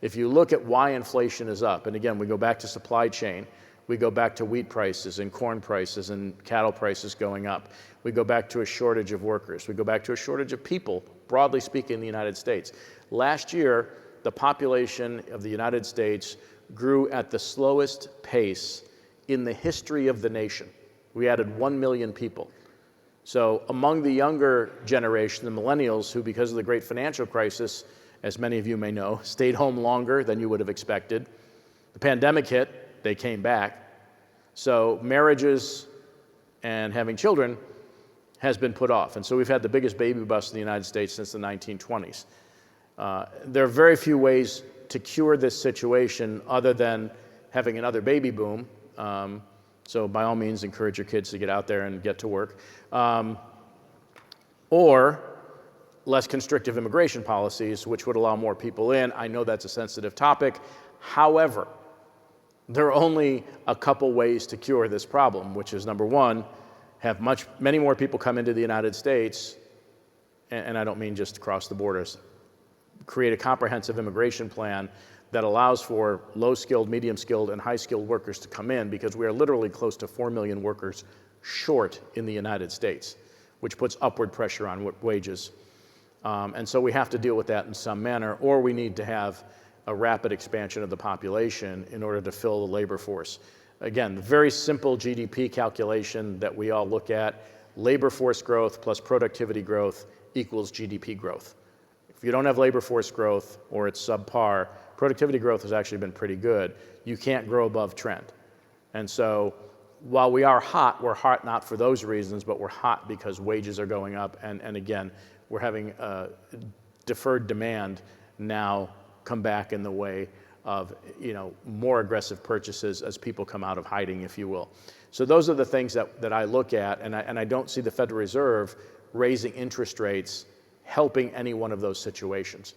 If you look at why inflation is up, and again, we go back to supply chain, we go back to wheat prices and corn prices and cattle prices going up. We go back to a shortage of workers. We go back to a shortage of people, broadly speaking, in the United States. Last year, the population of the United States grew at the slowest pace in the history of the nation. We added 1 million people. So among the younger generation, the millennials, who because of the great financial crisis, as many of you may know, stayed home longer than you would have expected. The pandemic hit, they came back. So marriages and having children has been put off. And so we've had the biggest baby bust in the United States since the 1920s. There are very few ways to cure this situation other than having another baby boom. So by all means, encourage your kids to get out there and get to work. Or less constrictive immigration policies, which would allow more people in. I know that's a sensitive topic. However, there are only a couple ways to cure this problem, which is number one, have many more people come into the United States, and I don't mean just across the borders, create a comprehensive immigration plan that allows for low-skilled, medium-skilled, and high-skilled workers to come in, because we are literally close to 4 million workers short in the United States, which puts upward pressure on wages. And so we have to deal with that in some manner, or we need to have a rapid expansion of the population in order to fill the labor force. Again, very simple GDP calculation that we all look at, labor force growth plus productivity growth equals GDP growth. If you don't have labor force growth or it's subpar, productivity growth has actually been pretty good. You can't grow above trend. And so while we are hot, we're hot not for those reasons, but we're hot because wages are going up. And again, we're having deferred demand now come back in the way of more aggressive purchases as people come out of hiding, if you will. So those are the things that I look at, and I don't see the Federal Reserve raising interest rates helping any one of those situations.